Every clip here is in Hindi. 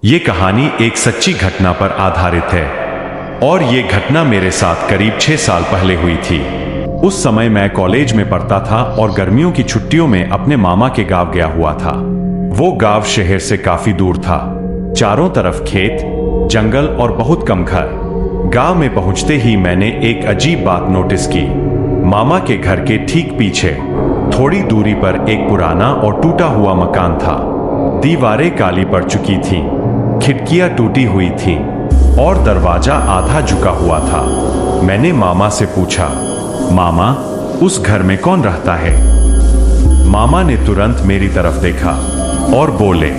ये कहानी एक सच्ची घटना पर आधारित है और ये घटना मेरे साथ करीब 6 साल पहले हुई थी। उस समय मैं कॉलेज में पढ़ता था और गर्मियों की छुट्टियों में अपने मामा के गांव गया हुआ था। वो गांव शहर से काफी दूर था। चारों तरफ खेत, जंगल और बहुत कम घर। गांव में पहुंचते ही मैंने एक अजीब बात नोटिस की। मामा के घर के ठीक पीछे थोड़ी दूरी पर एक पुराना और टूटा हुआ मकान था। दीवारें काली पड़ चुकी थीं, खिड़कियां टूटी हुई थीं और दरवाजा आधा झुका हुआ था। मैंने मामा से पूछा, मामा, उस घर में कौन रहता है? मामा ने तुरंत मेरी तरफ देखा और बोले,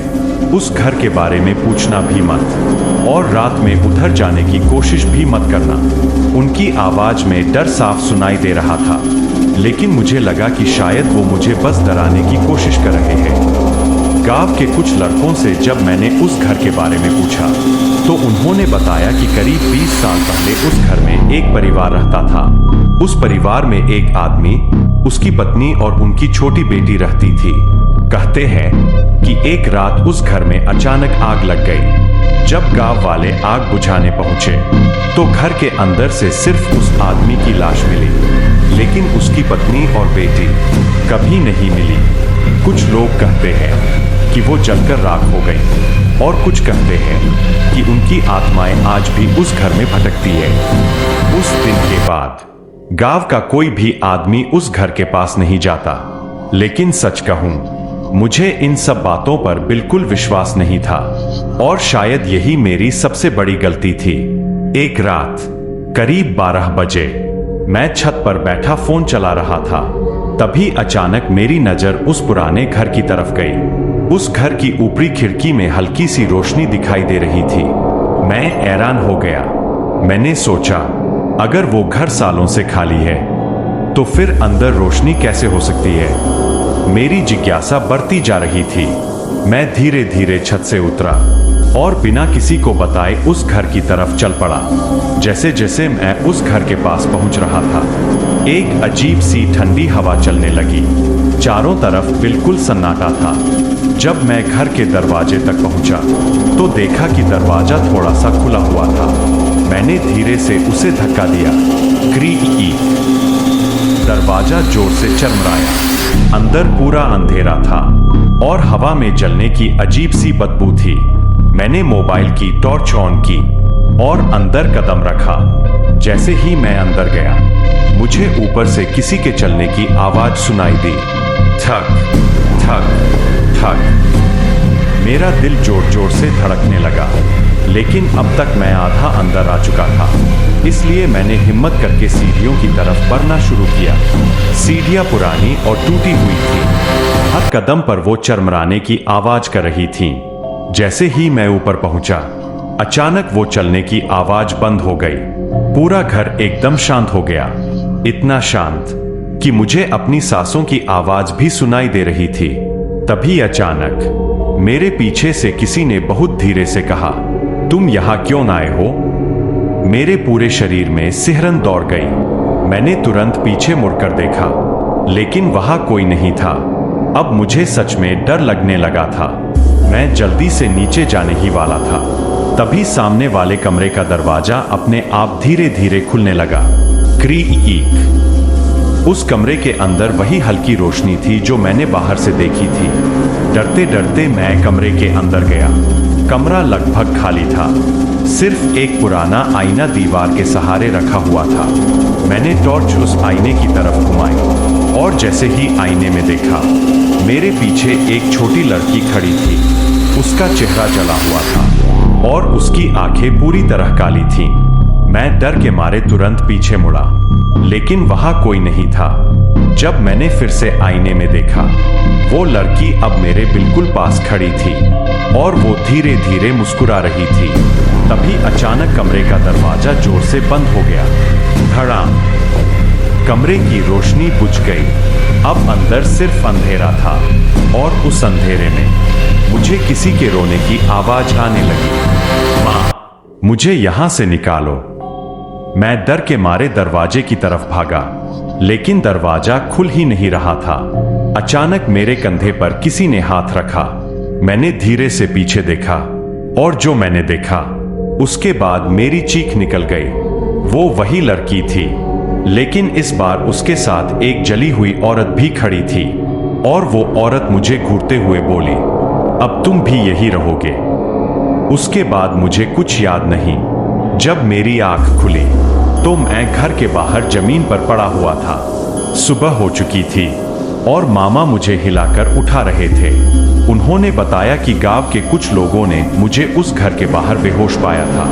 उस घर के बारे में पूछना भी मत और रात में उधर जाने की कोशिश भी मत करना। उनकी आवाज में डर साफ सुनाई दे रहा था, लेकिन मुझे लगा कि शायद वो मुझे बस डराने की कोशिश कर रहे हैं। गांव के कुछ लड़कों से जब मैंने उस घर के बारे में पूछा तो उन्होंने बताया कि करीब 20 साल पहले उस घर में एक परिवार रहता था। उस परिवार में एक आदमी, उसकी पत्नी और उनकी छोटी बेटी रहती थी। कहते हैं कि एक रात उस घर में अचानक आग लग गई। जब गांव वाले आग बुझाने पहुंचे तो घर के अंदर से सिर्फ उस आदमी की लाश मिली, लेकिन उसकी पत्नी और बेटी कभी नहीं मिली। कुछ लोग कहते हैं कि वो जलकर राख हो गई और कुछ कहते हैं कि उनकी आत्माएं आज भी उस घर में भटकती है। उस दिन के बाद गांव का कोई भी आदमी उस घर के पास नहीं जाता। लेकिन सच कहूं, मुझे इन सब बातों पर बिल्कुल विश्वास नहीं था और शायद यही मेरी सबसे बड़ी गलती थी। एक रात करीब 12 बजे मैं छत पर बैठा फोन चला रहा था। तभी अचानक मेरी नजर उस पुराने घर की तरफ गई। उस घर की ऊपरी खिड़की में हल्की सी रोशनी दिखाई दे रही थी। मैं हैरान हो गया। मैंने सोचा, अगर वो घर सालों से खाली है तो फिर अंदर रोशनी कैसे हो सकती है? मेरी जिज्ञासा बढ़ती जा रही थी। मैं धीरे धीरे छत से उतरा और बिना किसी को बताए उस घर की तरफ चल पड़ा। जैसे जैसे मैं उस घर के पास पहुंच रहा था, एक अजीब सी ठंडी हवा चलने लगी। चारों तरफ बिल्कुल सन्नाटा था। जब मैं घर के दरवाजे तक पहुंचा तो देखा कि दरवाजा थोड़ा सा खुला हुआ था। मैंने धीरे से उसे धक्का दिया। क्रीक, दरवाजा जोर से चरमराया। अंदर पूरा अंधेरा था और हवा में जलने की अजीब सी बदबू थी। मैंने मोबाइल की टॉर्च ऑन की और अंदर कदम रखा। जैसे ही मैं अंदर गया, मुझे ऊपर से किसी के चलने की आवाज सुनाई दी। ठक ठक ठक। मेरा दिल जोर जोर से धड़कने लगा, लेकिन अब तक मैं आधा अंदर आ चुका था, इसलिए मैंने हिम्मत करके सीढ़ियों की तरफ बढ़ना शुरू किया। सीढ़ियां पुरानी और टूटी हुई थीं। हर कदम पर वो चरमराने की आवाज कर रही थीं। जैसे ही मैं ऊपर पहुंचा, अचानक वो चलने की आवाज बंद हो गई। पूरा घर एकदम शांत हो गया। इतना शांत कि मुझे अपनी सांसों की आवाज भी सुनाई दे रही थी। तभी अचानक मेरे पीछे से किसी ने बहुत धीरे से कहा, तुम यहां क्यों आए हो? मेरे पूरे शरीर में सिहरन दौड़ गई। मैंने तुरंत पीछे मुड़कर देखा, लेकिन वहां कोई नहीं था। अब मुझे सच में डर लगने लगा था। मैं जल्दी से नीचे जाने ही वाला था, तभी सामने वाले कमरे का दरवाजा अपने आप धीरे धीरे खुलने लगा। क्रीक। उस कमरे के अंदर वही हल्की रोशनी थी जो मैंने बाहर से देखी थी। डरते डरते मैं कमरे के अंदर गया। कमरा लगभग खाली था। सिर्फ एक पुराना आईना दीवार के सहारे रखा हुआ था। मैंने टॉर्च उस आईने की तरफ घुमाई और जैसे ही आईने में देखा, मेरे पीछे एक छोटी लड़की खड़ी थी। उसका चेहरा जला हुआ था और उसकी आंखें पूरी तरह काली थीं। मैं डर के मारे तुरंत पीछे मुड़ा, लेकिन वहां कोई नहीं था। जब मैंने फिर से आईने में देखा, वो लड़की अब मेरे बिल्कुल पास खड़ी थी और वो धीरे धीरे मुस्कुरा रही थी। तभी अचानक कमरे का दरवाजा जोर से बंद हो गया। धड़ाम। कमरे की रोशनी बुझ गई। अब अंदर सिर्फ अंधेरा था और उस अंधेरे में मुझे किसी के रोने की आवाज आने लगी। माँ, मुझे यहां से निकालो। मैं डर के मारे दरवाजे की तरफ भागा, लेकिन दरवाजा खुल ही नहीं रहा था। अचानक मेरे कंधे पर किसी ने हाथ रखा। मैंने धीरे से पीछे देखा और जो मैंने देखा उसके बाद मेरी चीख निकल गई। वो वही लड़की थी, लेकिन इस बार उसके साथ एक जली हुई औरत भी खड़ी थी और वो औरत मुझे घूरते हुए बोली, अब तुम भी यही रहोगे। उसके बाद मुझे कुछ याद नहीं। जब मेरी आंख खुली तो मैं घर के बाहर जमीन पर पड़ा हुआ था। सुबह हो चुकी थी और मामा मुझे हिलाकर उठा रहे थे। उन्होंने बताया कि गांव के कुछ लोगों ने मुझे उस घर के बाहर बेहोश पाया था।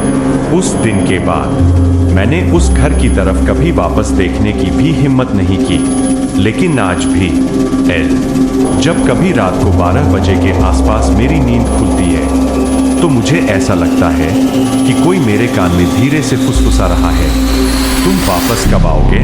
उस दिन के बाद मैंने उस घर की तरफ कभी वापस देखने की भी हिम्मत नहीं की। लेकिन आज भी जब कभी रात को 12 बजे के आसपास मेरी नींद खुलती है तो मुझे ऐसा लगता है कि कोई मेरे कान में धीरे से फुसफुसा रहा है, तुम वापस कब आओगे?